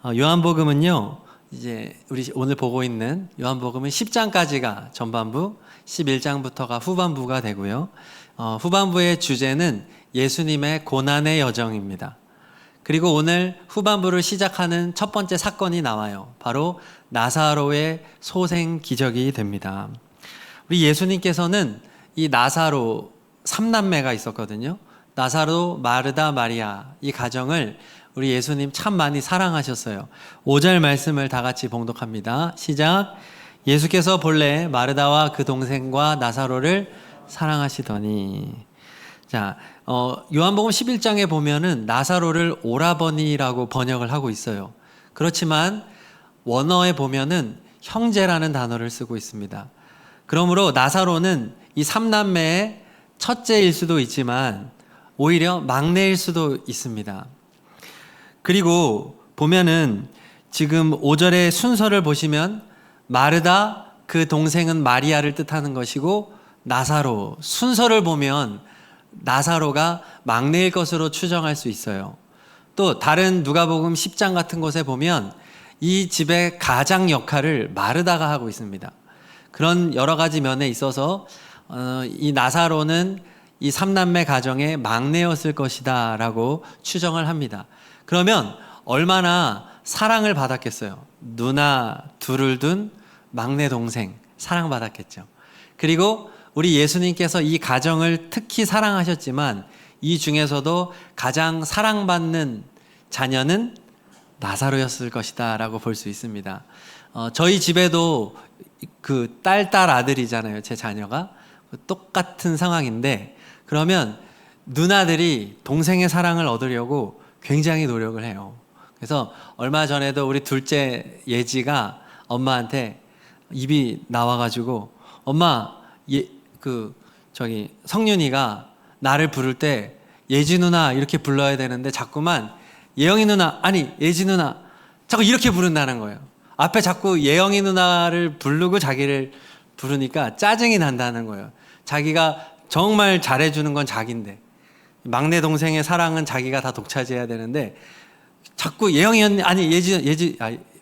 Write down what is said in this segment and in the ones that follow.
요한복음은요, 이제 우리 오늘 보고 있는 요한복음은 10장까지가 전반부, 11장부터가 후반부가 되고요. 후반부의 주제는 예수님의 고난의 여정입니다. 그리고 오늘 후반부를 시작하는 첫 번째 사건이 나와요. 바로 나사로의 소생 기적이 됩니다. 우리 예수님께서는 이 나사로 3남매가 있었거든요. 나사로, 마르다, 마리아 이 가정을 우리 예수님 참 많이 사랑하셨어요. 5절 말씀을 다 같이 봉독합니다. 시작. 예수께서 본래 마르다와 그 동생과 나사로를 사랑하시더니. 자, 요한복음 11장에 보면은 나사로를 오라버니라고 번역을 하고 있어요. 그렇지만 원어에 보면은 형제라는 단어를 쓰고 있습니다. 그러므로 나사로는 이 3남매의 첫째일 수도 있지만 오히려 막내일 수도 있습니다. 그리고 보면은 지금 5절의 순서를 보시면 마르다 그 동생은 마리아를 뜻하는 것이고 나사로 순서를 보면 나사로가 막내일 것으로 추정할 수 있어요. 또 다른 누가복음 10장 같은 곳에 보면 이 집의 가장 역할을 마르다가 하고 있습니다. 그런 여러 가지 면에 있어서 이 나사로는 이 3남매 가정의 막내였을 것이다 라고 추정을 합니다. 그러면 얼마나 사랑을 받았겠어요. 누나 둘을 둔 막내 동생 사랑받았겠죠. 그리고 우리 예수님께서 이 가정을 특히 사랑하셨지만 이 중에서도 가장 사랑받는 자녀는 나사로였을 것이다 라고 볼 수 있습니다. 저희 집에도 그 딸 아들이잖아요. 제 자녀가 똑같은 상황인데 그러면 누나들이 동생의 사랑을 얻으려고 굉장히 노력을 해요. 그래서 얼마 전에도 우리 둘째 예지가 엄마한테 입이 나와가지고 엄마 성윤이가 나를 부를 때 예지 누나 이렇게 불러야 되는데 자꾸만 예영이 누나 아니 예지 누나 자꾸 이렇게 부른다는 거예요. 앞에 자꾸 예영이 누나를 부르고 자기를 부르니까 짜증이 난다는 거예요. 자기가 정말 잘해주는 건 자기인데 막내 동생의 사랑은 자기가 다 독차지해야 되는데 자꾸 예영이 언니 아니 예지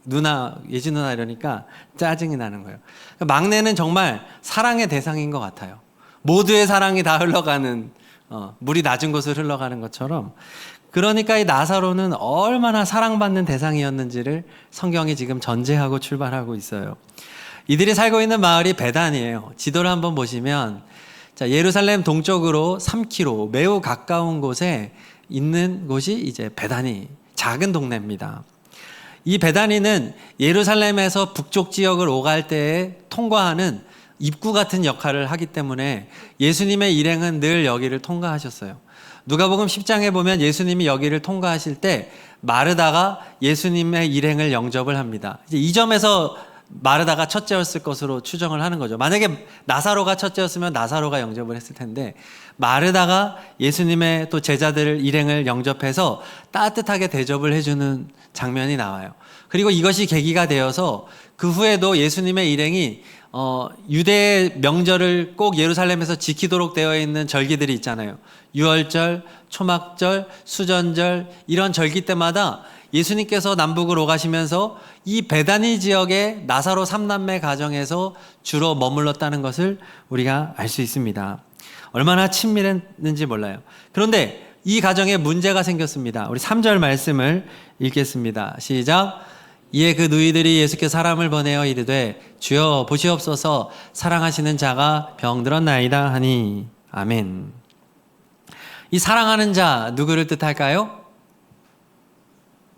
누나 이러니까 짜증이 나는 거예요. 막내는 정말 사랑의 대상인 것 같아요. 모두의 사랑이 다 흘러가는 물이 낮은 곳을 흘러가는 것처럼 그러니까 이 나사로는 얼마나 사랑받는 대상이었는지를 성경이 지금 전제하고 출발하고 있어요. 이들이 살고 있는 마을이 베단이에요. 지도를 한번 보시면 자, 예루살렘 동쪽으로 3km 매우 가까운 곳에 있는 곳이 이제 베다니 작은 동네입니다. 이 베다니는 예루살렘에서 북쪽 지역을 오갈 때에 통과하는 입구 같은 역할을 하기 때문에 예수님의 일행은 늘 여기를 통과하셨어요. 누가복음 10장에 보면 예수님이 여기를 통과하실 때 마르다가 예수님의 일행을 영접을 합니다. 이제 이 점에서 마르다가 첫째였을 것으로 추정을 하는 거죠. 만약에 나사로가 첫째였으면 나사로가 영접을 했을 텐데 마르다가 예수님의 또 제자들 일행을 영접해서 따뜻하게 대접을 해주는 장면이 나와요. 그리고 이것이 계기가 되어서 그 후에도 예수님의 일행이 유대의 명절을 꼭 예루살렘에서 지키도록 되어 있는 절기들이 있잖아요. 유월절, 초막절, 수전절 이런 절기 때마다 예수님께서 남북으로 오가시면서 이 베다니 지역의 나사로 3남매 가정에서 주로 머물렀다는 것을 우리가 알 수 있습니다. 얼마나 친밀했는지 몰라요. 그런데 이 가정에 문제가 생겼습니다. 우리 3절 말씀을 읽겠습니다. 시작. 이에 그 누이들이 예수께 사람을 보내어 이르되 주여 보시옵소서 사랑하시는 자가 병들었나이다 하니 아멘. 이 사랑하는 자 누구를 뜻할까요?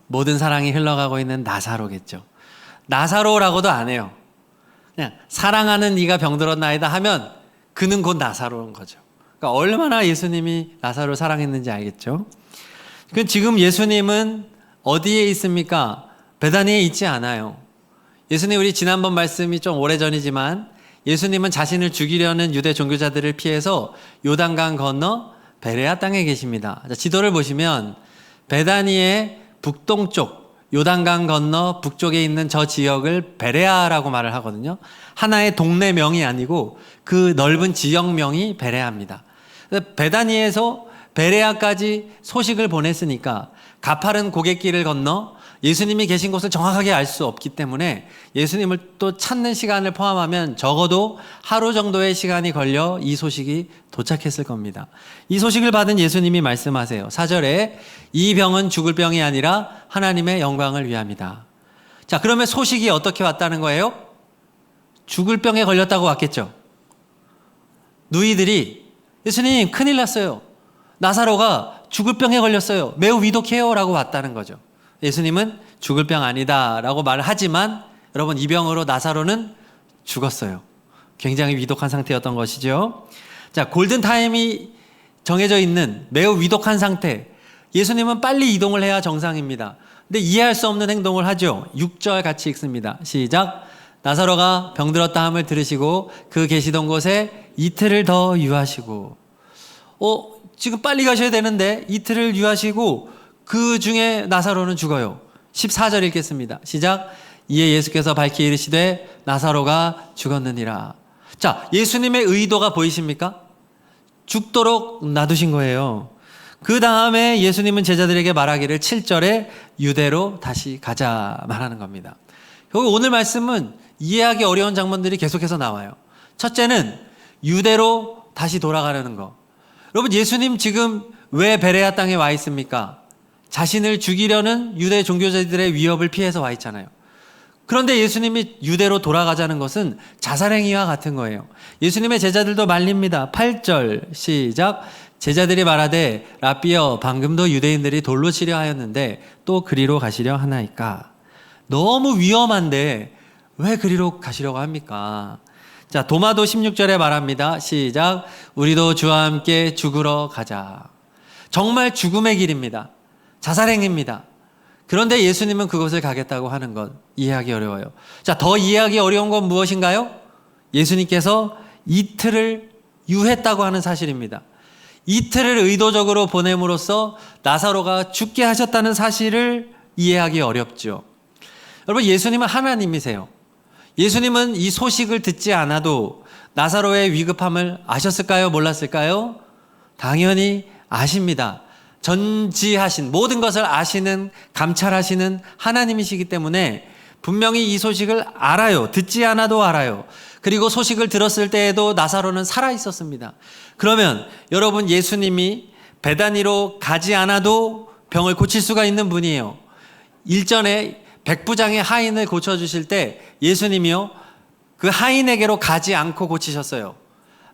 모든 사랑이 흘러가고 있는 나사로겠죠. 나사로라고도 안 해요. 그냥 사랑하는 이가 병들었나이다 하면 그는 곧 나사로인 거죠. 그러니까 얼마나 예수님이 나사로를 사랑했는지 알겠죠. 그 지금 예수님은 어디에 있습니까? 베다니에 있지 않아요. 예수님 우리 지난번 말씀이 좀 오래전이지만 예수님은 자신을 죽이려는 유대 종교자들을 피해서 요단강 건너 베레아 땅에 계십니다. 지도를 보시면 베다니의 북동쪽 요단강 건너 북쪽에 있는 저 지역을 베레아라고 말을 하거든요. 하나의 동네명이 아니고 그 넓은 지역명이 베레아입니다. 베다니에서 베레아까지 소식을 보냈으니까 가파른 고갯길을 건너 예수님이 계신 곳을 정확하게 알 수 없기 때문에 예수님을 또 찾는 시간을 포함하면 적어도 하루 정도의 시간이 걸려 이 소식이 도착했을 겁니다. 이 소식을 받은 예수님이 말씀하세요. 4절에 이 병은 죽을 병이 아니라 하나님의 영광을 위함이다. 자, 그러면 소식이 어떻게 왔다는 거예요? 죽을 병에 걸렸다고 왔겠죠. 누이들이 예수님 큰일 났어요. 나사로가 죽을 병에 걸렸어요. 매우 위독해요 라고 왔다는 거죠. 예수님은 죽을 병 아니다 라고 말을 하지만 여러분, 이 병으로 나사로는 죽었어요. 굉장히 위독한 상태였던 것이죠. 자, 골든타임이 정해져 있는 매우 위독한 상태. 예수님은 빨리 이동을 해야 정상입니다. 근데 이해할 수 없는 행동을 하죠. 6절 같이 읽습니다. 시작. 나사로가 병들었다 함을 들으시고 그 계시던 곳에 이틀을 더 유하시고. 지금 빨리 가셔야 되는데 이틀을 유하시고 그 중에 나사로는 죽어요. 14절 읽겠습니다. 시작. 이에 예수께서 밝히 이르시되 나사로가 죽었느니라. 자, 예수님의 의도가 보이십니까? 죽도록 놔두신 거예요. 그 다음에 예수님은 제자들에게 말하기를 7절에 유대로 다시 가자 말하는 겁니다. 결국 오늘 말씀은 이해하기 어려운 장면들이 계속해서 나와요. 첫째는 유대로 다시 돌아가려는 거. 여러분, 예수님 지금 왜 베레아 땅에 와 있습니까? 자신을 죽이려는 유대 종교자들의 위협을 피해서 와 있잖아요. 그런데 예수님이 유대로 돌아가자는 것은 자살행위와 같은 거예요. 예수님의 제자들도 말립니다. 8절 시작. 제자들이 말하되 라삐여 방금도 유대인들이 돌로 치려 하였는데 또 그리로 가시려 하나이까. 너무 위험한데 왜 그리로 가시려고 합니까? 자, 도마도 16절에 말합니다. 시작. 우리도 주와 함께 죽으러 가자. 정말 죽음의 길입니다. 자살행위입니다. 그런데 예수님은 그곳을 가겠다고 하는 것 이해하기 어려워요. 자, 더 이해하기 어려운 건 무엇인가요? 예수님께서 이틀을 유했다고 하는 사실입니다. 이틀을 의도적으로 보냄으로써 나사로가 죽게 하셨다는 사실을 이해하기 어렵죠. 여러분, 예수님은 하나님이세요. 예수님은 이 소식을 듣지 않아도 나사로의 위급함을 아셨을까요? 몰랐을까요? 당연히 아십니다. 전지하신, 모든 것을 아시는, 감찰하시는 하나님이시기 때문에 분명히 이 소식을 알아요. 듣지 않아도 알아요. 그리고 소식을 들었을 때에도 나사로는 살아 있었습니다. 그러면 여러분, 예수님이 베다니로 가지 않아도 병을 고칠 수가 있는 분이에요. 일전에 백부장의 하인을 고쳐주실 때 예수님이요, 그 하인에게로 가지 않고 고치셨어요.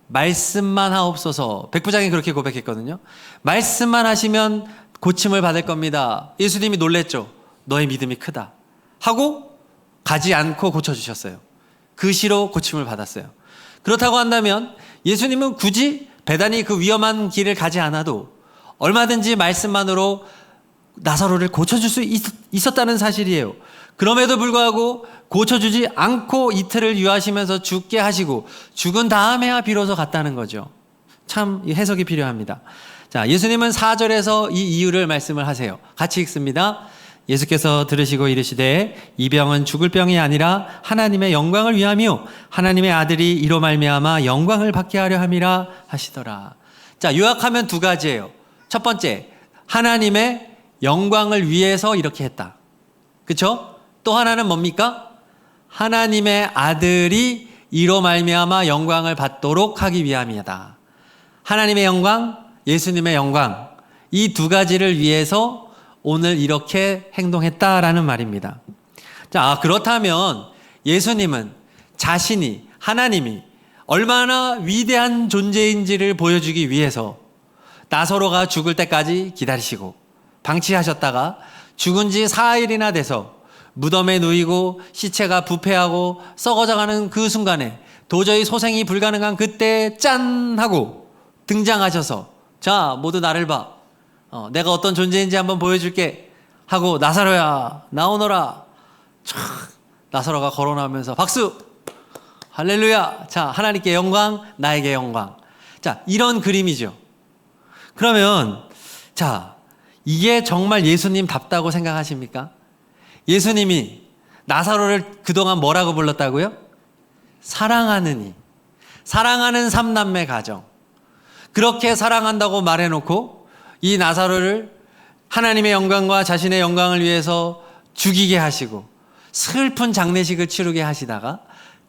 말씀만 하옵소서. 백부장이 그렇게 고백했거든요. 말씀만 하시면 고침을 받을 겁니다. 예수님이 놀랬죠. 너의 믿음이 크다 하고 가지 않고 고쳐주셨어요. 그 시로 고침을 받았어요. 그렇다고 한다면 예수님은 굳이 베다니 그 위험한 길을 가지 않아도 얼마든지 말씀만으로 나사로를 고쳐줄 수 있었다는 사실이에요. 그럼에도 불구하고 고쳐주지 않고 이틀을 유하시면서 죽게 하시고 죽은 다음에야 비로소 갔다는 거죠. 참 해석이 필요합니다. 자, 예수님은 4절에서 이 이유를 말씀을 하세요. 같이 읽습니다. 예수께서 들으시고 이르시되 이 병은 죽을 병이 아니라 하나님의 영광을 위하며 하나님의 아들이 이로 말미암아 영광을 받게 하려 함이라 하시더라. 자, 요약하면 두 가지예요. 첫 번째, 하나님의 영광을 위해서 이렇게 했다. 그렇죠? 또 하나는 뭡니까? 하나님의 아들이 이로 말미암아 영광을 받도록 하기 위함이다. 하나님의 영광, 예수님의 영광, 이 두 가지를 위해서 오늘 이렇게 행동했다라는 말입니다. 자, 그렇다면 예수님은 자신이, 하나님이 얼마나 위대한 존재인지를 보여주기 위해서 나사로가 죽을 때까지 기다리시고 방치하셨다가 죽은 지 4일이나 돼서 무덤에 누이고 시체가 부패하고 썩어져가는 그 순간에 도저히 소생이 불가능한 그때 짠 하고 등장하셔서 자, 모두 나를 봐. 내가 어떤 존재인지 한번 보여줄게 하고 나사로야 나오너라. 나사로가 걸어나오면서 박수 할렐루야. 자, 하나님께 영광, 나에게 영광. 자, 이런 그림이죠. 그러면 자, 이게 정말 예수님답다고 생각하십니까? 예수님이 나사로를 그동안 뭐라고 불렀다고요? 사랑하느니. 사랑하는 삼남매 가정. 그렇게 사랑한다고 말해놓고 이 나사로를 하나님의 영광과 자신의 영광을 위해서 죽이게 하시고 슬픈 장례식을 치르게 하시다가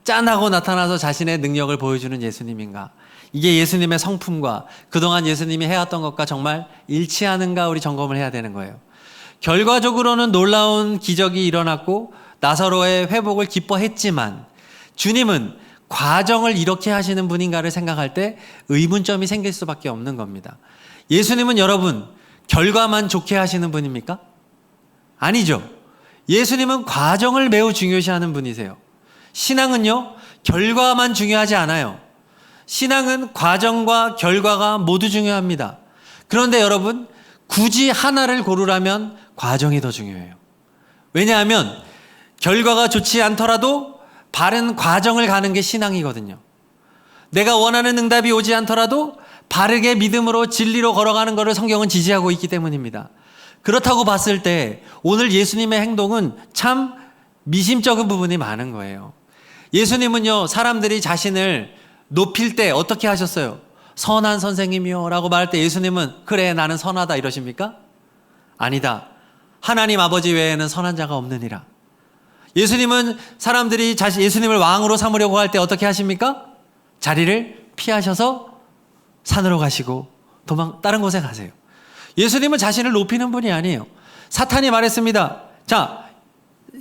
짠하고 나타나서 자신의 능력을 보여주는 예수님인가? 이게 예수님의 성품과 그동안 예수님이 해왔던 것과 정말 일치하는가 우리 점검을 해야 되는 거예요. 결과적으로는 놀라운 기적이 일어났고 나사로의 회복을 기뻐했지만 주님은 과정을 이렇게 하시는 분인가를 생각할 때 의문점이 생길 수밖에 없는 겁니다. 예수님은 여러분 결과만 좋게 하시는 분입니까? 아니죠. 예수님은 과정을 매우 중요시하는 분이세요. 신앙은요, 결과만 중요하지 않아요. 신앙은 과정과 결과가 모두 중요합니다. 그런데 여러분, 굳이 하나를 고르라면 과정이 더 중요해요. 왜냐하면 결과가 좋지 않더라도 바른 과정을 가는 게 신앙이거든요. 내가 원하는 응답이 오지 않더라도 바르게 믿음으로 진리로 걸어가는 것을 성경은 지지하고 있기 때문입니다. 그렇다고 봤을 때 오늘 예수님의 행동은 참 미심쩍은 부분이 많은 거예요. 예수님은요, 사람들이 자신을 높일 때 어떻게 하셨어요? 선한 선생님이요 라고 말할 때 예수님은 그래 나는 선하다 이러십니까? 아니다. 하나님 아버지 외에는 선한 자가 없느니라. 예수님은 사람들이 예수님을 왕으로 삼으려고 할 때 어떻게 하십니까? 자리를 피하셔서 산으로 가시고 다른 곳에 가세요. 예수님은 자신을 높이는 분이 아니에요. 사탄이 말했습니다. 자,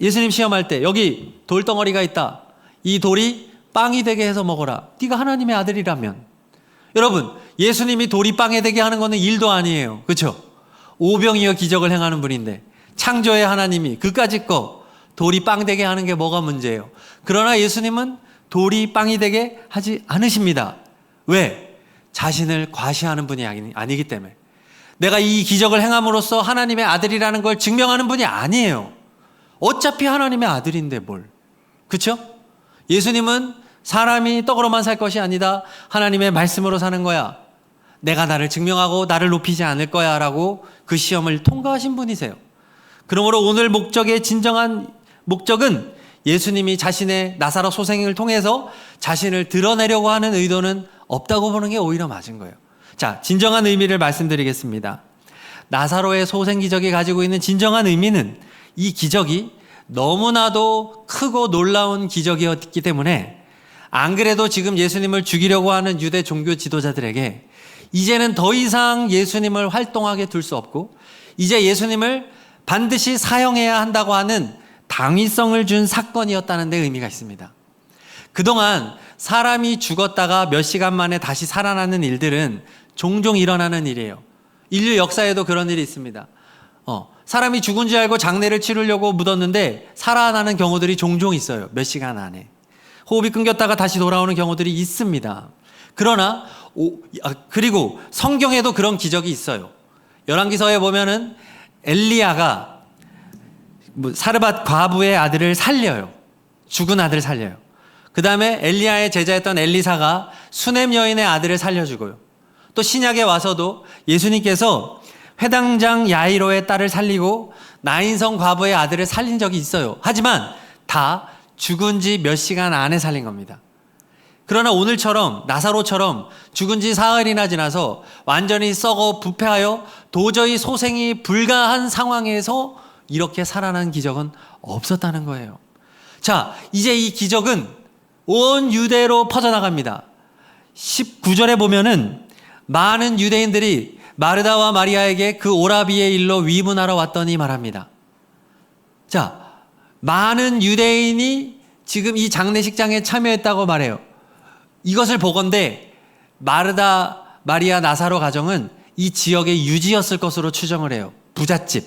예수님 시험할 때 여기 돌덩어리가 있다. 이 돌이 빵이 되게 해서 먹어라. 네가 하나님의 아들이라면. 여러분, 예수님이 돌이 빵이 되게 하는 것은 일도 아니에요. 그렇죠? 오병이어 기적을 행하는 분인데 창조의 하나님이 그까짓 거 돌이 빵 되게 하는 게 뭐가 문제예요? 그러나 예수님은 돌이 빵이 되게 하지 않으십니다. 왜? 자신을 과시하는 분이 아니기 때문에. 내가 이 기적을 행함으로써 하나님의 아들이라는 걸 증명하는 분이 아니에요. 어차피 하나님의 아들인데 뭘. 그렇죠? 예수님은 사람이 떡으로만 살 것이 아니다. 하나님의 말씀으로 사는 거야. 내가 나를 증명하고 나를 높이지 않을 거야 라고 그 시험을 통과하신 분이세요. 그러므로 오늘 목적의 진정한 목적은 예수님이 자신의 나사로 소생을 통해서 자신을 드러내려고 하는 의도는 없다고 보는 게 오히려 맞은 거예요. 자, 진정한 의미를 말씀드리겠습니다. 나사로의 소생 기적이 가지고 있는 진정한 의미는 이 기적이 너무나도 크고 놀라운 기적이었기 때문에 안 그래도 지금 예수님을 죽이려고 하는 유대 종교 지도자들에게 이제는 더 이상 예수님을 활동하게 둘 수 없고 이제 예수님을 반드시 사형해야 한다고 하는 당위성을 준 사건이었다는 데 의미가 있습니다. 그동안 사람이 죽었다가 몇 시간 만에 다시 살아나는 일들은 종종 일어나는 일이에요. 인류 역사에도 그런 일이 있습니다. 사람이 죽은 줄 알고 장례를 치르려고 묻었는데 살아나는 경우들이 종종 있어요. 몇 시간 안에. 호흡이 끊겼다가 다시 돌아오는 경우들이 있습니다. 그러나 그리고 성경에도 그런 기적이 있어요. 열왕기서에 보면은 엘리야가 사르밧 과부의 아들을 살려요. 죽은 아들을 살려요. 그 다음에 엘리야의 제자였던 엘리사가 수넴 여인의 아들을 살려주고요. 또 신약에 와서도 예수님께서 회당장 야이로의 딸을 살리고 나인성 과부의 아들을 살린 적이 있어요. 하지만 다 죽은 지 몇 시간 안에 살린 겁니다. 그러나 오늘처럼 나사로처럼 죽은 지 사흘이나 지나서 완전히 썩어 부패하여 도저히 소생이 불가한 상황에서 이렇게 살아난 기적은 없었다는 거예요. 자, 이제 이 기적은 온 유대로 퍼져나갑니다. 19절에 보면은 많은 유대인들이 마르다와 마리아에게 그 오라비의 일로 위문하러 왔더니 말합니다. 자, 많은 유대인이 지금 이 장례식장에 참여했다고 말해요. 이것을 보건대 마르다, 마리아, 나사로 가정은 이 지역의 유지였을 것으로 추정을 해요. 부잣집,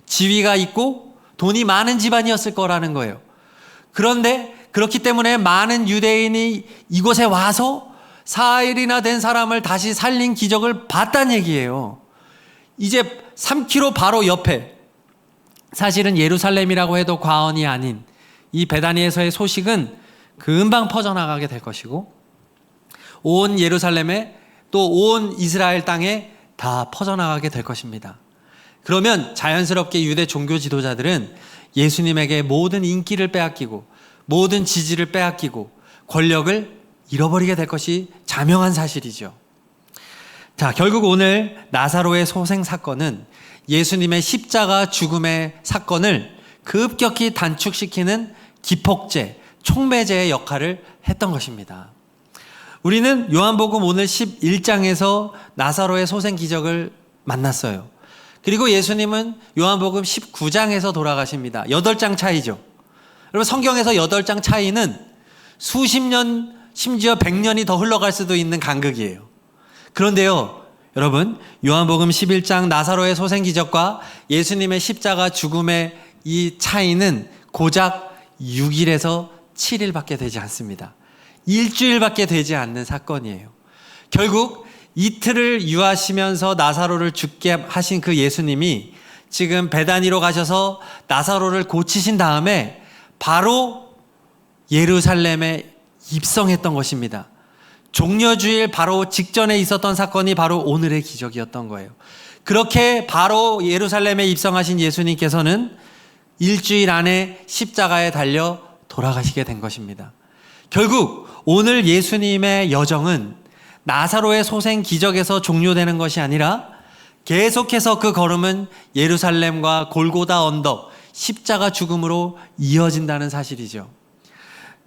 지위가 있고 돈이 많은 집안이었을 거라는 거예요. 그런데 그렇기 때문에 많은 유대인이 이곳에 와서 4일이나 된 사람을 다시 살린 기적을 봤다는 얘기예요. 이제 3km 바로 옆에, 사실은 예루살렘이라고 해도 과언이 아닌 이 베다니에서의 소식은 금방 퍼져나가게 될 것이고 온 예루살렘에 또 온 이스라엘 땅에 다 퍼져나가게 될 것입니다. 그러면 자연스럽게 유대 종교 지도자들은 예수님에게 모든 인기를 빼앗기고 모든 지지를 빼앗기고 권력을 잃어버리게 될 것이 자명한 사실이죠. 자, 결국 오늘 나사로의 소생 사건은 예수님의 십자가 죽음의 사건을 급격히 단축시키는 기폭제, 촉매제의 역할을 했던 것입니다. 우리는 요한복음 오늘 11장에서 나사로의 소생 기적을 만났어요. 그리고 예수님은 요한복음 19장에서 돌아가십니다. 8장 차이죠. 여러분, 성경에서 8장 차이는 수십 년, 심지어 100년이 더 흘러갈 수도 있는 간극이에요. 그런데요, 여러분, 요한복음 11장 나사로의 소생 기적과 예수님의 십자가 죽음의 이 차이는 고작 6일에서 7일밖에 되지 않습니다. 일주일밖에 되지 않는 사건이에요. 결국 이틀을 유하시면서 나사로를 죽게 하신 그 예수님이 지금 베다니로 가셔서 나사로를 고치신 다음에 바로 예루살렘에 입성했던 것입니다. 종려주일 바로 직전에 있었던 사건이 바로 오늘의 기적이었던 거예요. 그렇게 바로 예루살렘에 입성하신 예수님께서는 일주일 안에 십자가에 달려 돌아가시게 된 것입니다. 결국 오늘 예수님의 여정은 나사로의 소생 기적에서 종료되는 것이 아니라 계속해서 그 걸음은 예루살렘과 골고다 언덕, 십자가 죽음으로 이어진다는 사실이죠.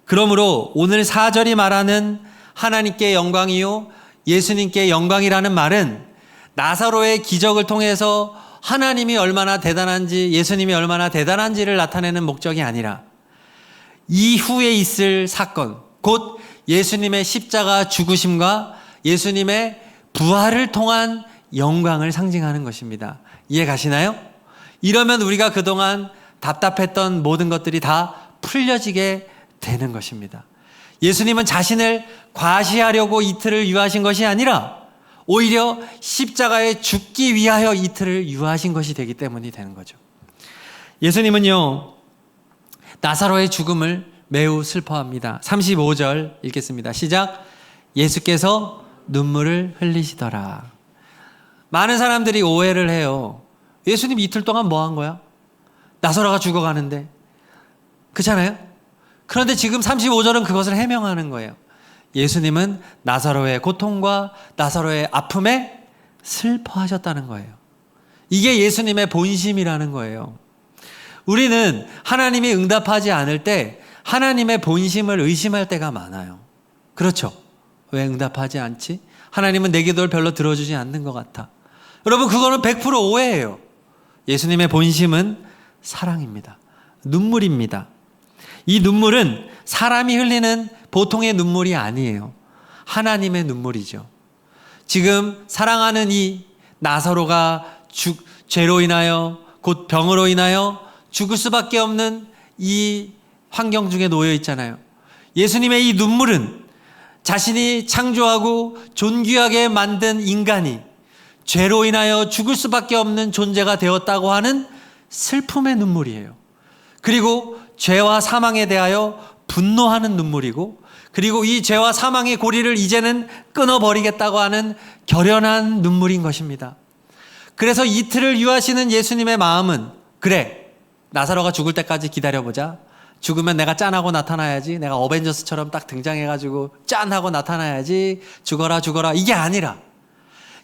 그러므로 오늘 4절이 말하는 하나님께 영광이요 예수님께 영광이라는 말은 나사로의 기적을 통해서 하나님이 얼마나 대단한지, 예수님이 얼마나 대단한지를 나타내는 목적이 아니라 이후에 있을 사건, 곧 예수님의 십자가 죽으심과 예수님의 부활을 통한 영광을 상징하는 것입니다. 이해 가시나요? 이러면 우리가 그동안 답답했던 모든 것들이 다 풀려지게 되는 것입니다. 예수님은 자신을 과시하려고 이틀을 유하신 것이 아니라 오히려 십자가에 죽기 위하여 이틀을 유하신 것이 되기 때문이 되는 거죠. 예수님은요, 나사로의 죽음을 매우 슬퍼합니다. 35절 읽겠습니다. 시작. 예수께서 눈물을 흘리시더라. 많은 사람들이 오해를 해요. 예수님 이틀 동안 뭐 한 거야? 나사로가 죽어가는데. 그렇잖아요? 그런데 지금 35절은 그것을 해명하는 거예요. 예수님은 나사로의 고통과 나사로의 아픔에 슬퍼하셨다는 거예요. 이게 예수님의 본심이라는 거예요. 우리는 하나님이 응답하지 않을 때 하나님의 본심을 의심할 때가 많아요. 그렇죠? 왜 응답하지 않지? 하나님은 내 기도를 별로 들어주지 않는 것 같아. 여러분, 그거는 100% 오해예요. 예수님의 본심은 사랑입니다. 눈물입니다. 이 눈물은 사람이 흘리는 보통의 눈물이 아니에요. 하나님의 눈물이죠. 지금 사랑하는 이 나사로가 죄로 인하여, 곧 병으로 인하여 죽을 수밖에 없는 이 환경 중에 놓여 있잖아요. 예수님의 이 눈물은 자신이 창조하고 존귀하게 만든 인간이 죄로 인하여 죽을 수밖에 없는 존재가 되었다고 하는 슬픔의 눈물이에요. 그리고 죄와 사망에 대하여 분노하는 눈물이고, 그리고 이 죄와 사망의 고리를 이제는 끊어버리겠다고 하는 결연한 눈물인 것입니다. 그래서 이틀을 유하시는 예수님의 마음은, 그래, 나사로가 죽을 때까지 기다려보자. 죽으면 내가 짠하고 나타나야지. 내가 어벤져스처럼 딱 등장해가지고 짠하고 나타나야지. 죽어라 죽어라. 이게 아니라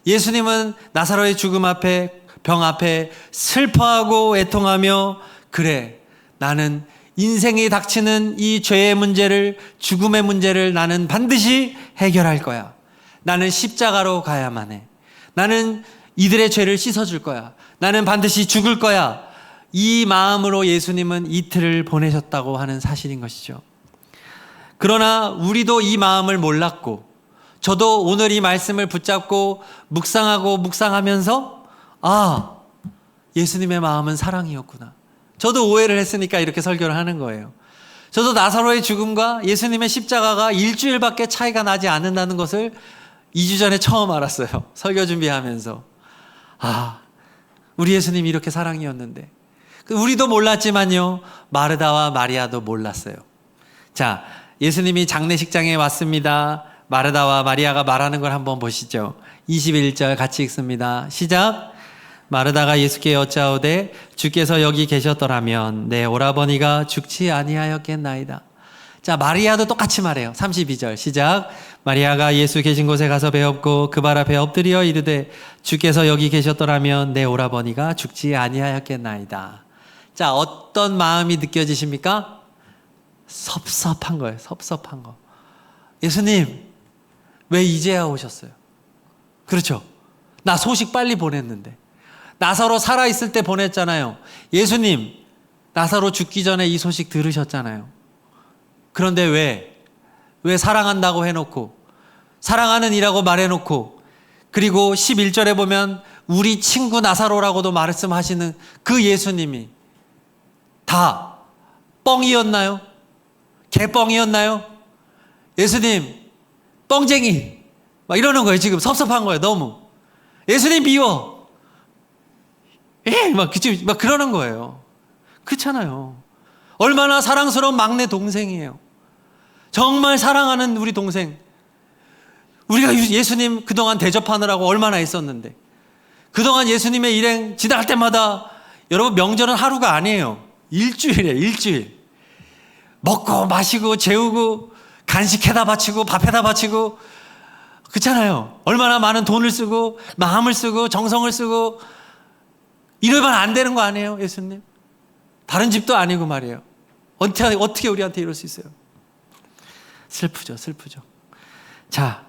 예수님은 나사로의 죽음 앞에, 병 앞에 슬퍼하고 애통하며, 그래, 나는 인생이 닥치는 이 죄의 문제를, 죽음의 문제를 나는 반드시 해결할 거야. 나는 십자가로 가야만 해. 나는 이들의 죄를 씻어줄 거야. 나는 반드시 죽을 거야. 이 마음으로 예수님은 이틀을 보내셨다고 하는 사실인 것이죠. 그러나 우리도 이 마음을 몰랐고, 저도 오늘 이 말씀을 붙잡고 묵상하면서 예수님의 마음은 사랑이었구나. 저도 오해를 했으니까 이렇게 설교를 하는 거예요. 저도 나사로의 죽음과 예수님의 십자가가 일주일밖에 차이가 나지 않는다는 것을 2주 전에 처음 알았어요. 설교 준비하면서. 우리 예수님이 이렇게 사랑이었는데. 우리도 몰랐지만요, 마르다와 마리아도 몰랐어요. 자, 예수님이 장례식장에 왔습니다. 마르다와 마리아가 말하는 걸 한번 보시죠. 21절 같이 읽습니다. 시작. 마르다가 예수께 여짜오되 주께서 여기 계셨더라면 내 오라버니가 죽지 아니하였겠나이다. 자, 마리아도 똑같이 말해요. 32절 시작. 마리아가 예수 계신 곳에 가서 배웠고 그 발 앞에 엎드려 이르되 주께서 여기 계셨더라면 내 오라버니가 죽지 아니하였겠나이다. 자, 어떤 마음이 느껴지십니까? 섭섭한 거예요. 섭섭한 거. 예수님, 왜 이제야 오셨어요? 그렇죠. 나 소식 빨리 보냈는데. 나사로 살아있을 때 보냈잖아요. 예수님, 나사로 죽기 전에 이 소식 들으셨잖아요. 그런데 왜 사랑한다고 해놓고, 사랑하는 이라고 말해놓고, 그리고 11절에 보면 우리 친구 나사로라고도 말씀하시는 그 예수님이 다 뻥이었나요? 개뻥이었나요? 예수님, 뻥쟁이. 막 이러는 거예요. 지금 섭섭한 거예요. 너무. 예수님 미워. 막 그러는 거예요. 그렇잖아요. 얼마나 사랑스러운 막내 동생이에요. 정말 사랑하는 우리 동생. 우리가 예수님 그동안 대접하느라고 얼마나 애썼는데. 그동안 예수님의 일행 지날 때마다 여러분 명절은 하루가 아니에요. 일주일이에요. 일주일. 먹고 마시고 재우고 간식해다 바치고 밥해다 바치고 그렇잖아요. 얼마나 많은 돈을 쓰고 마음을 쓰고 정성을 쓰고 이러면 안 되는 거 아니에요, 예수님? 다른 집도 아니고 말이에요. 어떻게 우리한테 이럴 수 있어요? 슬프죠, 슬프죠. 자,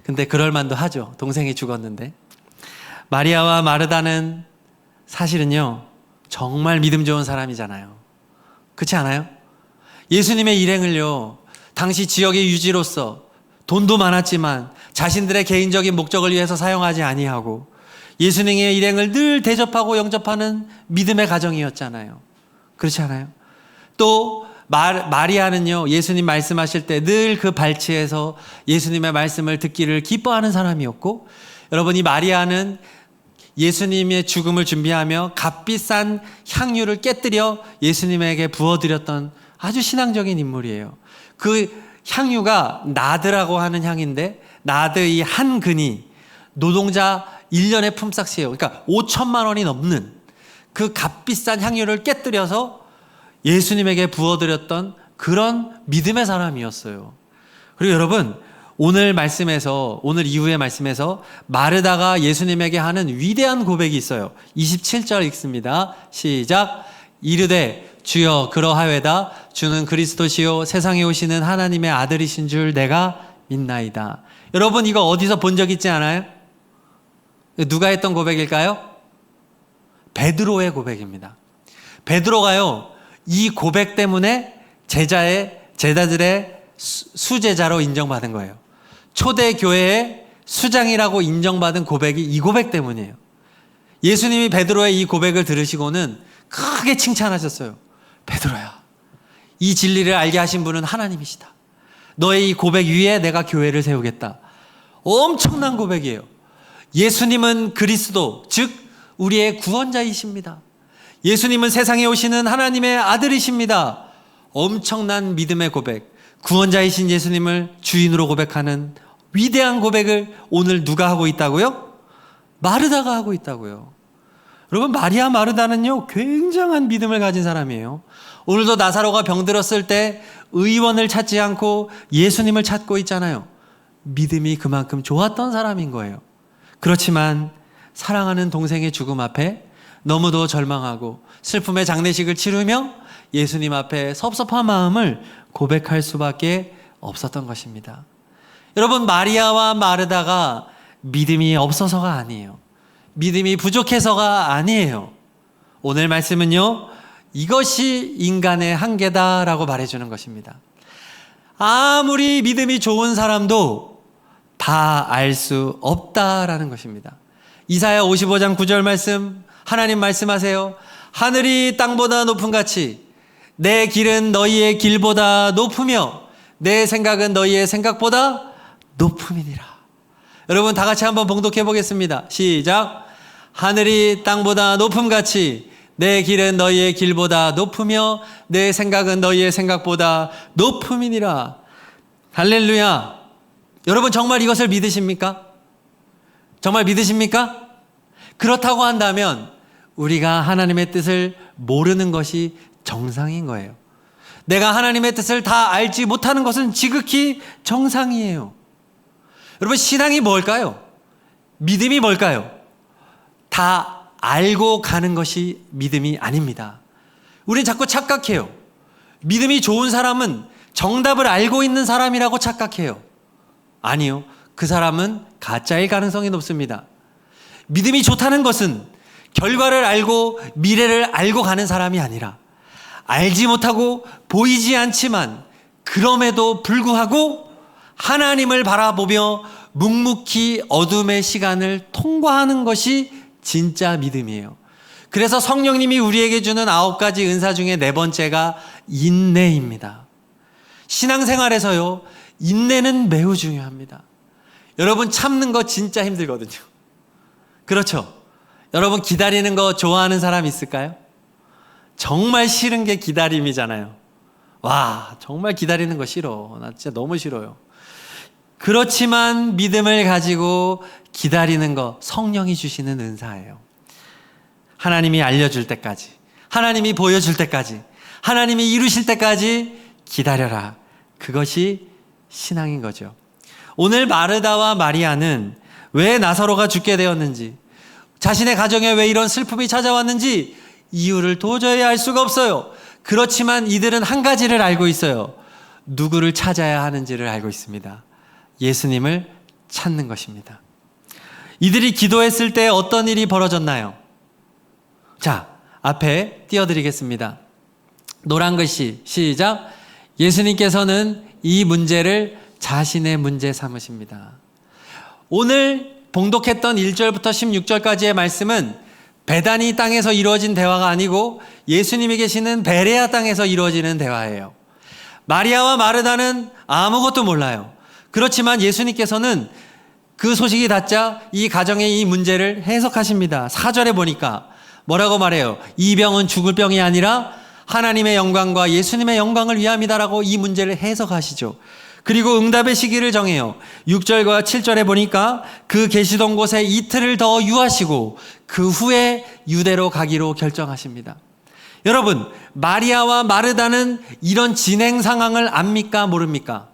근데 그럴 만도 하죠. 동생이 죽었는데. 마리아와 마르다는 사실은요, 정말 믿음 좋은 사람이잖아요. 그렇지 않아요? 예수님의 일행을요, 당시 지역의 유지로서 돈도 많았지만 자신들의 개인적인 목적을 위해서 사용하지 아니하고 예수님의 일행을 늘 대접하고 영접하는 믿음의 가정이었잖아요. 그렇지 않아요? 또 마리아는요, 예수님 말씀하실 때 늘 그 발치에서 예수님의 말씀을 듣기를 기뻐하는 사람이었고, 여러분, 이 마리아는 예수님의 죽음을 준비하며 값비싼 향유를 깨뜨려 예수님에게 부어드렸던 아주 신앙적인 인물이에요. 그 향유가 나드라고 하는 향인데, 나드 이 한 근이 노동자 1년의 품삯이에요. 그러니까 5천만 원이 넘는 그 값비싼 향유를 깨뜨려서 예수님에게 부어드렸던 그런 믿음의 사람이었어요. 그리고 여러분, 오늘 이후의 말씀에서 마르다가 예수님에게 하는 위대한 고백이 있어요. 27절 읽습니다. 시작. 이르되 주여 그러하외다. 주는 그리스도시요 세상에 오시는 하나님의 아들이신 줄 내가 믿나이다. 여러분, 이거 어디서 본 적 있지 않아요? 누가 했던 고백일까요? 베드로의 고백입니다. 베드로가요, 이 고백 때문에 제자들의 수제자로 인정받은 거예요. 초대교회의 수장이라고 인정받은 고백이 이 고백 때문이에요. 예수님이 베드로의 이 고백을 들으시고는 크게 칭찬하셨어요. 베드로야, 이 진리를 알게 하신 분은 하나님이시다. 너의 이 고백 위에 내가 교회를 세우겠다. 엄청난 고백이에요. 예수님은 그리스도, 즉 우리의 구원자이십니다. 예수님은 세상에 오시는 하나님의 아들이십니다. 엄청난 믿음의 고백, 구원자이신 예수님을 주인으로 고백하는 위대한 고백을 오늘 누가 하고 있다고요? 마르다가 하고 있다고요. 여러분, 마리아 마르다는요, 굉장한 믿음을 가진 사람이에요. 오늘도 나사로가 병들었을 때 의원을 찾지 않고 예수님을 찾고 있잖아요. 믿음이 그만큼 좋았던 사람인 거예요. 그렇지만 사랑하는 동생의 죽음 앞에 너무도 절망하고 슬픔의 장례식을 치르며 예수님 앞에 섭섭한 마음을 고백할 수밖에 없었던 것입니다. 여러분, 마리아와 마르다가 믿음이 없어서가 아니에요. 믿음이 부족해서가 아니에요. 오늘 말씀은요, 이것이 인간의 한계다라고 말해주는 것입니다. 아무리 믿음이 좋은 사람도 다 알 수 없다라는 것입니다. 이사야 55장 9절 말씀, 하나님 말씀하세요. 하늘이 땅보다 높은 같이 내 길은 너희의 길보다 높으며 내 생각은 너희의 생각보다 높음이니라. 여러분, 다 같이 한번 봉독해 보겠습니다. 시작. 하늘이 땅보다 높음 같이 내 길은 너희의 길보다 높으며 내 생각은 너희의 생각보다 높음이니라. 할렐루야. 여러분, 정말 이것을 믿으십니까? 정말 믿으십니까? 그렇다고 한다면 우리가 하나님의 뜻을 모르는 것이 정상인 거예요. 내가 하나님의 뜻을 다 알지 못하는 것은 지극히 정상이에요. 여러분, 신앙이 뭘까요? 믿음이 뭘까요? 다 알고 가는 것이 믿음이 아닙니다. 우린 자꾸 착각해요. 믿음이 좋은 사람은 정답을 알고 있는 사람이라고 착각해요. 아니요. 그 사람은 가짜일 가능성이 높습니다. 믿음이 좋다는 것은 결과를 알고 미래를 알고 가는 사람이 아니라 알지 못하고 보이지 않지만 그럼에도 불구하고 하나님을 바라보며 묵묵히 어둠의 시간을 통과하는 것이 진짜 믿음이에요. 그래서 성령님이 우리에게 주는 9가지 은사 중에 4번째가 인내입니다. 신앙생활에서요, 인내는 매우 중요합니다. 여러분 참는 거 진짜 힘들거든요. 그렇죠? 여러분 기다리는 거 좋아하는 사람 있을까요? 정말 싫은 게 기다림이잖아요. 와, 정말 기다리는 거 싫어. 나 진짜 너무 싫어요. 그렇지만 믿음을 가지고 기다리는 거 성령이 주시는 은사예요. 하나님이 알려줄 때까지, 하나님이 보여줄 때까지, 하나님이 이루실 때까지 기다려라. 그것이 신앙인 거죠. 오늘 마르다와 마리아는 왜 나사로가 죽게 되었는지, 자신의 가정에 왜 이런 슬픔이 찾아왔는지 이유를 도저히 알 수가 없어요. 그렇지만 이들은 한 가지를 알고 있어요. 누구를 찾아야 하는지를 알고 있습니다. 예수님을 찾는 것입니다. 이들이 기도했을 때 어떤 일이 벌어졌나요? 자, 앞에 띄워드리겠습니다. 노란 글씨 시작. 예수님께서는 이 문제를 자신의 문제 삼으십니다. 오늘 봉독했던 1절부터 16절까지의 말씀은 베다니 땅에서 이루어진 대화가 아니고 예수님이 계시는 베레아 땅에서 이루어지는 대화예요. 마리아와 마르다는 아무것도 몰라요. 그렇지만 예수님께서는 그 소식이 닿자 이 가정의 이 문제를 해석하십니다. 4절에 보니까 뭐라고 말해요? 이 병은 죽을 병이 아니라 하나님의 영광과 예수님의 영광을 위함이다라고 이 문제를 해석하시죠. 그리고 응답의 시기를 정해요. 6절과 7절에 보니까 그 계시던 곳에 이틀을 더 유하시고 그 후에 유대로 가기로 결정하십니다. 여러분, 마리아와 마르다는 이런 진행 상황을 압니까? 모릅니까?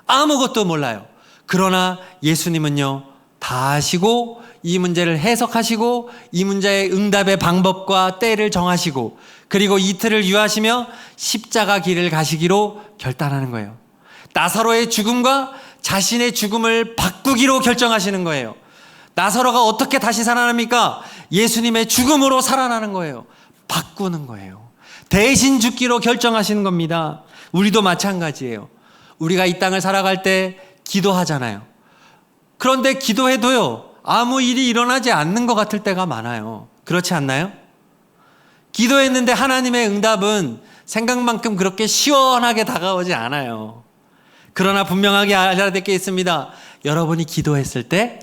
아무것도 몰라요. 그러나 예수님은요, 다 아시고 이 문제를 해석하시고 이 문제의 응답의 방법과 때를 정하시고 그리고 이틀을 유하시며 십자가 길을 가시기로 결단하는 거예요. 나사로의 죽음과 자신의 죽음을 바꾸기로 결정하시는 거예요. 나사로가 어떻게 다시 살아납니까? 예수님의 죽음으로 살아나는 거예요. 바꾸는 거예요. 대신 죽기로 결정하시는 겁니다. 우리도 마찬가지예요. 우리가 이 땅을 살아갈 때 기도하잖아요. 그런데 기도해도요, 아무 일이 일어나지 않는 것 같을 때가 많아요. 그렇지 않나요? 기도했는데 하나님의 응답은 생각만큼 그렇게 시원하게 다가오지 않아요. 그러나 분명하게 알아야 될 게 있습니다. 여러분이 기도했을 때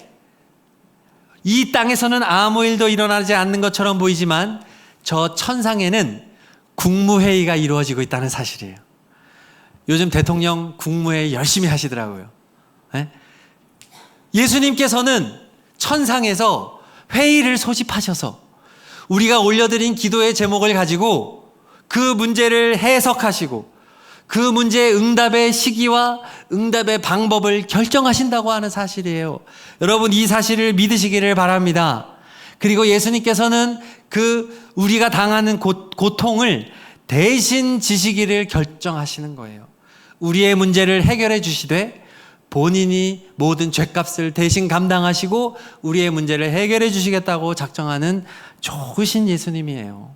이 땅에서는 아무 일도 일어나지 않는 것처럼 보이지만 저 천상에는 국무회의가 이루어지고 있다는 사실이에요. 요즘 대통령 국무회의 열심히 하시더라고요. 예수님께서는 천상에서 회의를 소집하셔서 우리가 올려드린 기도의 제목을 가지고 그 문제를 해석하시고 그 문제의 응답의 시기와 응답의 방법을 결정하신다고 하는 사실이에요. 여러분, 이 사실을 믿으시기를 바랍니다. 그리고 예수님께서는 우리가 당하는 고통을 대신 지시기를 결정하시는 거예요. 우리의 문제를 해결해 주시되 본인이 모든 죄값을 대신 감당하시고 우리의 문제를 해결해 주시겠다고 작정하는 좋으신 예수님이에요.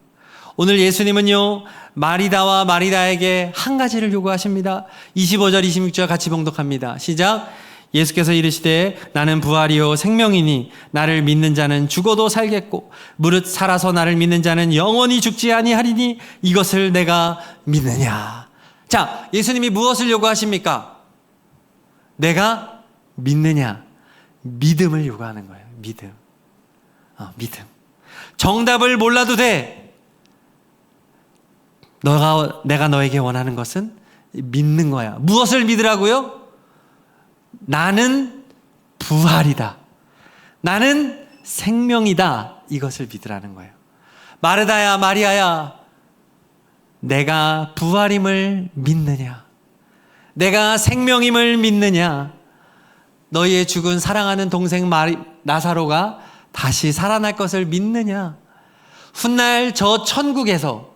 오늘 예수님은요, 마리다와 마리다에게 한 가지를 요구하십니다. 25절 26절 같이 봉독합니다. 시작. 예수께서 이르시되 나는 부활이요 생명이니 나를 믿는 자는 죽어도 살겠고 무릇 살아서 나를 믿는 자는 영원히 죽지 아니하리니 이것을 내가 믿느냐. 자, 예수님이 무엇을 요구하십니까? 내가 믿느냐. 믿음을 요구하는 거예요. 믿음. 믿음. 정답을 몰라도 돼. 내가 너에게 원하는 것은 믿는 거야. 무엇을 믿으라고요? 나는 부활이다. 나는 생명이다. 이것을 믿으라는 거예요. 마르다야, 마리아야, 내가 부활임을 믿느냐? 내가 생명임을 믿느냐? 너희의 죽은 사랑하는 동생 나사로가 다시 살아날 것을 믿느냐? 훗날 저 천국에서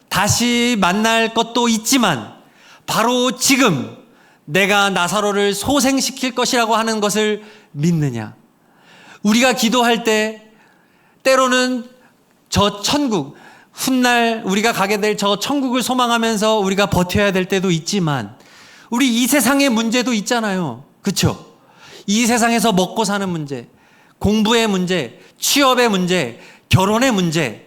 다시 만날 것도 있지만 바로 지금 내가 나사로를 소생시킬 것이라고 하는 것을 믿느냐? 우리가 기도할 때 때로는 저 천국, 훗날 우리가 가게 될 저 천국을 소망하면서 우리가 버텨야 될 때도 있지만 우리 이 세상의 문제도 있잖아요. 그렇죠? 이 세상에서 먹고 사는 문제, 공부의 문제, 취업의 문제, 결혼의 문제,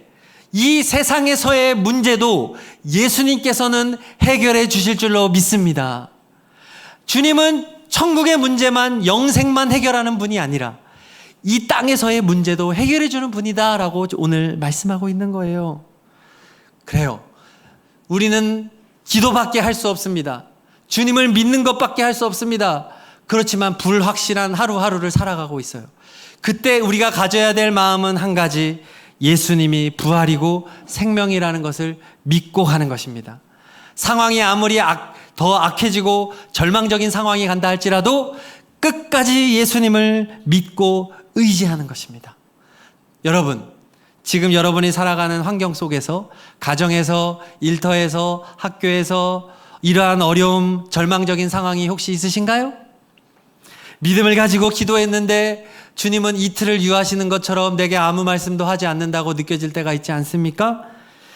이 세상에서의 문제도 예수님께서는 해결해 주실 줄로 믿습니다. 주님은 천국의 문제만, 영생만 해결하는 분이 아니라 이 땅에서의 문제도 해결해 주는 분이다라고 오늘 말씀하고 있는 거예요. 그래요. 우리는 기도밖에 할 수 없습니다. 주님을 믿는 것밖에 할 수 없습니다. 그렇지만 불확실한 하루하루를 살아가고 있어요. 그때 우리가 가져야 될 마음은 한 가지, 예수님이 부활이고 생명이라는 것을 믿고 하는 것입니다. 상황이 아무리 더 악해지고 절망적인 상황이 간다 할지라도 끝까지 예수님을 믿고 의지하는 것입니다. 여러분, 지금 여러분이 살아가는 환경 속에서, 가정에서, 일터에서, 학교에서 이러한 어려움, 절망적인 상황이 혹시 있으신가요? 믿음을 가지고 기도했는데 주님은 이틀을 유하시는 것처럼 내게 아무 말씀도 하지 않는다고 느껴질 때가 있지 않습니까?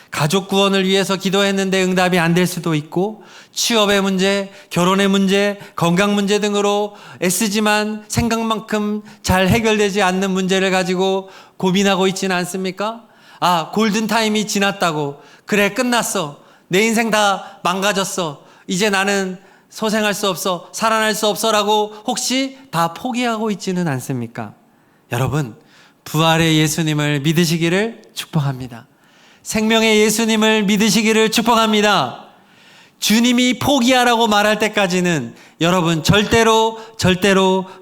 가족 구원을 위해서 기도했는데 응답이 안 될 수도 있고, 취업의 문제, 결혼의 문제, 건강 문제 등으로 애쓰지만 생각만큼 잘 해결되지 않는 문제를 가지고 고민하고 있지는 않습니까? 아, 골든타임이 지났다고. 그래, 끝났어. 내 인생 다 망가졌어. 이제 나는 소생할 수 없어, 살아날 수 없어라고 혹시 다 포기하고 있지는 않습니까? 여러분, 부활의 예수님을 믿으시기를 축복합니다. 생명의 예수님을 믿으시기를 축복합니다. 주님이 포기하라고 말할 때까지는 여러분 절대로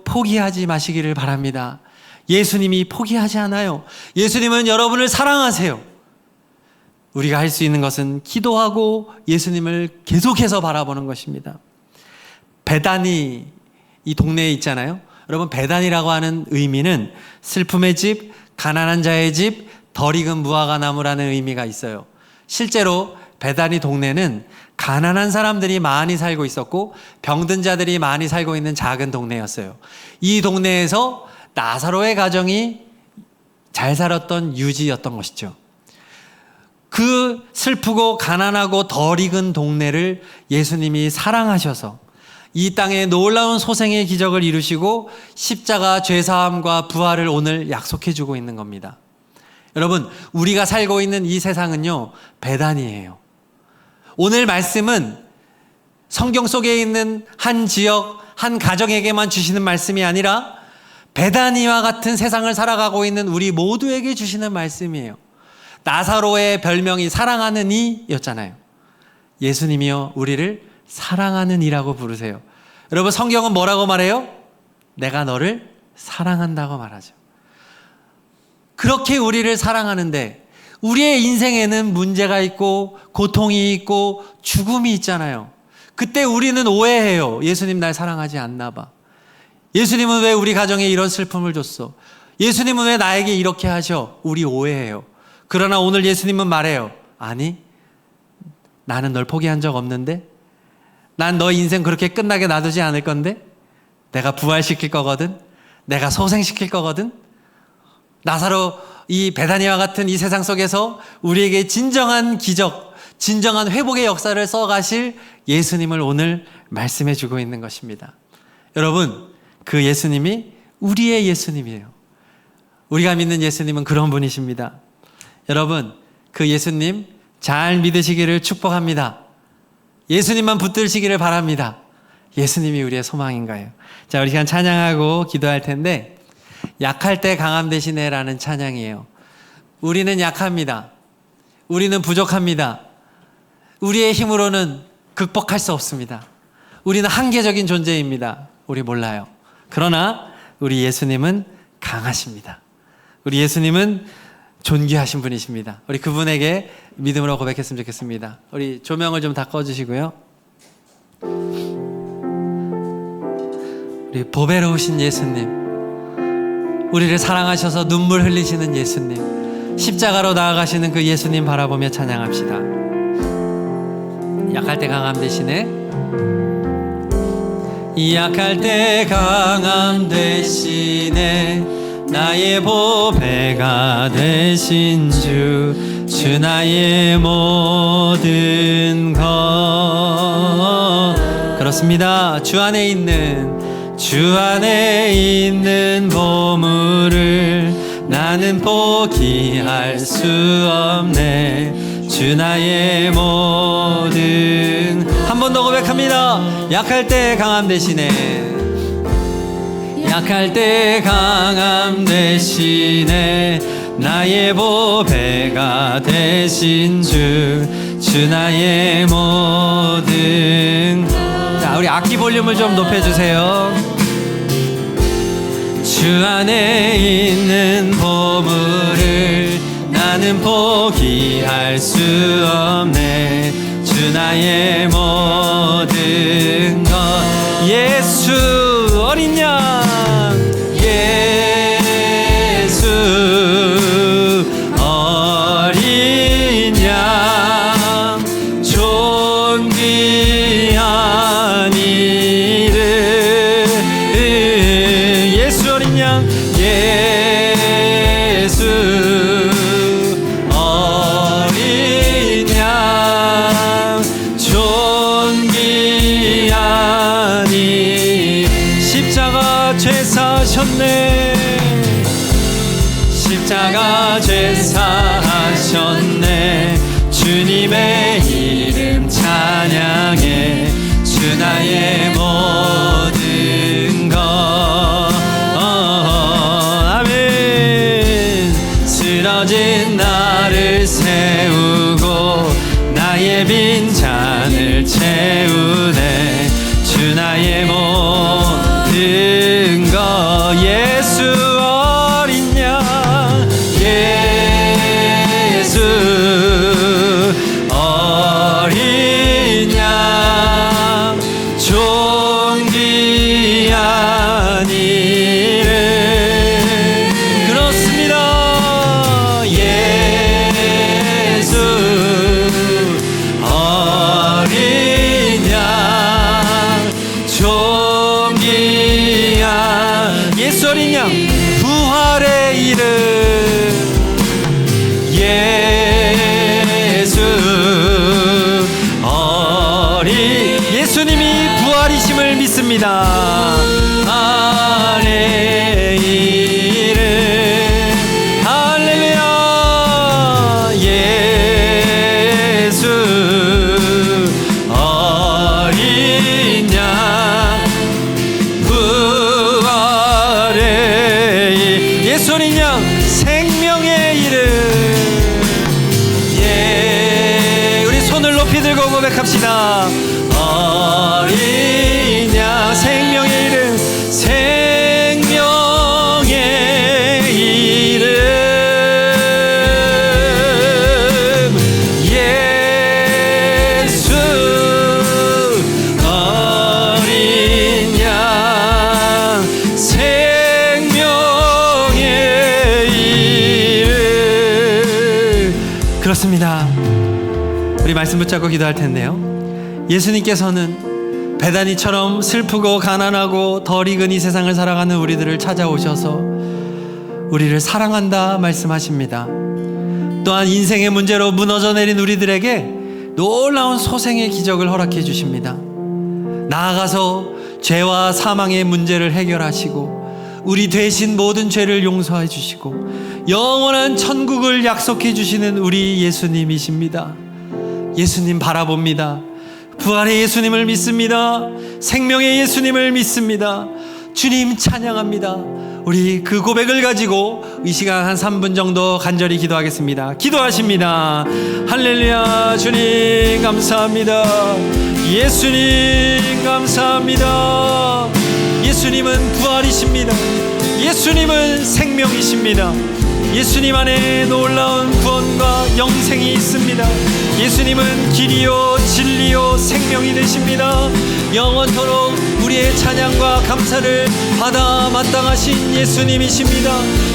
포기하지 마시기를 바랍니다. 예수님이 포기하지 않아요. 예수님은 여러분을 사랑하세요. 우리가 할 수 있는 것은 기도하고 예수님을 계속해서 바라보는 것입니다. 베다니, 이 동네에 있잖아요. 여러분, 베다니라고 하는 의미는 슬픔의 집, 가난한 자의 집, 덜 익은 무화과 나무라는 의미가 있어요. 실제로 베다니 동네는 가난한 사람들이 많이 살고 있었고 병든 자들이 많이 살고 있는 작은 동네였어요. 이 동네에서 나사로의 가정이 잘 살았던 유지였던 것이죠. 그 슬프고 가난하고 덜 익은 동네를 예수님이 사랑하셔서 이 땅에 놀라운 소생의 기적을 이루시고 십자가 죄사함과 부활을 오늘 약속해 주고 있는 겁니다. 여러분, 우리가 살고 있는 이 세상은요, 베단이에요. 오늘 말씀은 성경 속에 있는 한 지역, 한 가정에게만 주시는 말씀이 아니라 베다니와 같은 세상을 살아가고 있는 우리 모두에게 주시는 말씀이에요. 나사로의 별명이 사랑하는 이였잖아요. 예수님이요, 우리를 사랑하는 이라고 부르세요. 여러분, 성경은 뭐라고 말해요? 내가 너를 사랑한다고 말하죠. 그렇게 우리를 사랑하는데 우리의 인생에는 문제가 있고 고통이 있고 죽음이 있잖아요. 그때 우리는 오해해요. 예수님 날 사랑하지 않나 봐. 예수님은 왜 우리 가정에 이런 슬픔을 줬어? 예수님은 왜 나에게 이렇게 하셔? 우리 오해해요. 그러나 오늘 예수님은 말해요. 아니, 나는 널 포기한 적 없는데? 난 너 인생 그렇게 끝나게 놔두지 않을 건데? 내가 부활시킬 거거든? 내가 소생시킬 거거든? 나사로, 이 베다니와 같은 이 세상 속에서 우리에게 진정한 기적, 진정한 회복의 역사를 써가실 예수님을 오늘 말씀해 주고 있는 것입니다. 여러분, 그 예수님이 우리의 예수님이에요. 우리가 믿는 예수님은 그런 분이십니다. 여러분, 그 예수님 잘 믿으시기를 축복합니다. 예수님만 붙들시기를 바랍니다. 예수님이 우리의 소망인가요? 자, 우리 시간 찬양하고 기도할 텐데, 약할 때 강함 되시네 라는 찬양이에요. 우리는 약합니다. 우리는 부족합니다. 우리의 힘으로는 극복할 수 없습니다. 우리는 한계적인 존재입니다. 우리 몰라요. 그러나 우리 예수님은 강하십니다. 우리 예수님은 존귀하신 분이십니다. 우리 그분에게 믿음으로 고백했으면 좋겠습니다. 우리 조명을 좀 다 꺼주시고요. 우리 보배로우신 예수님, 우리를 사랑하셔서 눈물 흘리시는 예수님, 십자가로 나아가시는 그 예수님 바라보며 찬양합시다. 약할 때 강함 대신에, 약할 때 강함 대신에 나의 보배가 되신 주 나의 모든 것. 그렇습니다. 주 안에 있는 보물을 나는 포기할 수 없네. 주 나의 모든. 한 번 더 고백합니다. 약할 때 강함 대신에, 약할 때 강함 대신에 나의 보배가 되신 주 나의 모든. 자, 우리 악기 볼륨을 좀 높여주세요. 주 안에 있는 보물을 나는 포기할 수 없네. 주 나의 모든 것. 예수 어린 양, 예수 어린 양, 존귀한 이름. 예수 어린 양, 예수 어린 양, 존귀한 이. 십자가 죄 사하셨네. 십자가 죄 사하셨네. 주님의 이름 찬양해. 주 나의 모든 것. 아멘. 쓰러진 나를 세우고 나의 빈잔을 채우네. 주 나의 모든 것. 예수 어린 양, 예수 어린 양, 존귀한 이름. 그렇습니다. 예수 어린 양, 존귀한. 예수 어린 양, 부활의 이름. 예수 어린. 예수님이 부활이심을 믿습니다. 부활의 이름. 할렐루야. 예수 어린 양, 부활의 이. 예수 어린 양, 생명의 이름. 예, 우리 손을 높이 들고 고백합시다. 어린 양, 생명의 이름, 생명의 이름. 예수 어린 양, 생명의 이름. 그렇습니다. 우리 말씀 붙잡고 기도할 텐데요. 예수님께서는 베다니처럼 슬프고 가난하고 덜 익은 이 세상을 살아가는 우리들을 찾아오셔서 우리를 사랑한다 말씀하십니다. 또한 인생의 문제로 무너져 내린 우리들에게 놀라운 소생의 기적을 허락해 주십니다. 나아가서 죄와 사망의 문제를 해결하시고 우리 대신 모든 죄를 용서해 주시고 영원한 천국을 약속해 주시는 우리 예수님이십니다. 예수님 바라봅니다. 부활의 예수님을 믿습니다. 생명의 예수님을 믿습니다. 주님 찬양합니다. 우리 그 고백을 가지고 이 시간 한 3분 정도 간절히 기도하겠습니다. 기도하십니다. 할렐루야. 주님 감사합니다. 예수님 감사합니다. 예수님은 부활이십니다. 예수님은 생명이십니다. 예수님 안에 놀라운 구원과 영생이 있습니다. 예수님은 길이요 진리요 생명이 되십니다. 영원토록 우리의 찬양과 감사를 받아 마땅하신 예수님이십니다.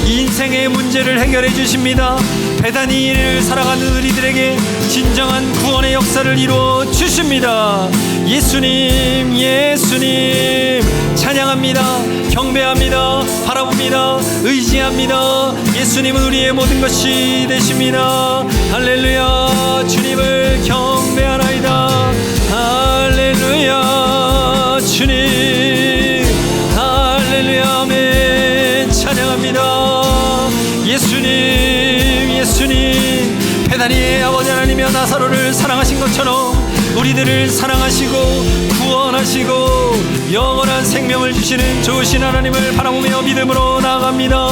인생의 문제를 해결해 주십니다. 배단이 이를 살아가는 우리들에게 진정한 구원의 역사를 이루어 주십니다. 예수님, 예수님 찬양합니다. 경배합니다. 바라봅니다. 의지합니다. 예수님은 우리의 모든 것이 되십니다. 할렐루야. 주님을 경배하나이다. 할렐루야. 주님, 할렐루야. 아멘. 찬양합니다. 예수님, 예수님 베다니의 아버지 하나님이여 나사로를 사랑하신 것처럼 우리들을 사랑하시고 구원하시고 영원한 생명을 주시는 좋으신 하나님을 바라보며 믿음으로 나아갑니다.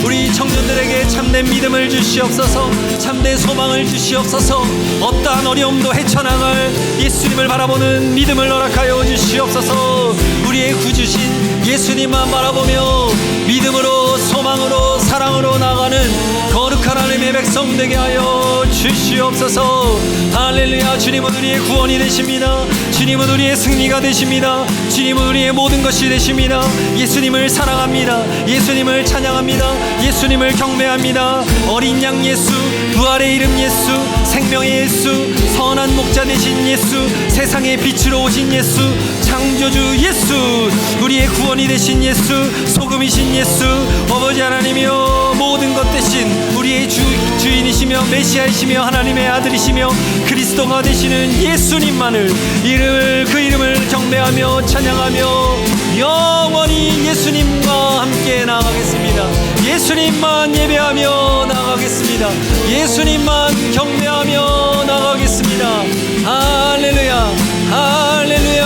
우리 청년들에게 참된 믿음을 주시옵소서. 참된 소망을 주시옵소서. 어떠한 어려움도 헤쳐나갈 예수님을 바라보는 믿음을 허락하여 주시옵소서. 우리의 구주신 예수님만 바라보며 믿음으로 소망으로 사랑으로 나가는 거룩한 하나님의 백성 되게 하여 주시옵소서. 할렐루야. 주님은 우리의 구원이 되십니다. 주님은 우리의 승리가 되십니다. 주님은 우리의 모든 것이 되십니다. 예수님을 사랑합니다. 예수님을 찬양합니다. 예수님을 경배합니다. 어린 양 예수, 부활의 이름 예수, 생명의 예수, 선한 목자 되신 예수, 세상의 빛으로 오신 예수, 창조주 예수, 우리의 구원이 되신 예수, 소금이신 예수, 아버지 하나님이여 모든 것 대신 우리의 주인이시며 메시아이시며 하나님의 아들이시며 그리스도가 되시는 예수님만을 그 이름을 경배하며 찬양하며 영원히 예수님과 함께 나아가겠습니다. 예수님만 예배하며 나아가겠습니다. 예수님만 경배하며 나아가겠습니다. 할렐루야. 할렐루야.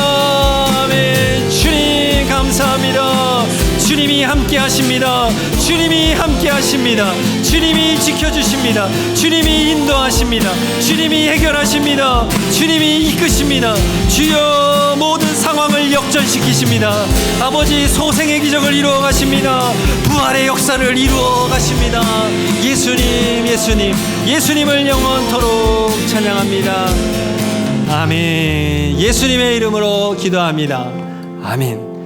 아멘. 주님 감사합니다. 주님이 함께 하십니다. 주님이 함께 하십니다. 주님이 지켜주십니다. 주님이 인도하십니다. 주님이 해결하십니다. 주님이 이끄십니다. 주여 모든 상황을 역전시키십니다. 아버지 소생의 기적을 이루어 가십니다. 부활의 역사를 이루어 가십니다. 예수님, 예수님, 예수님을 영원토록 찬양합니다. 아멘. 예수님의 이름으로 기도합니다. 아멘.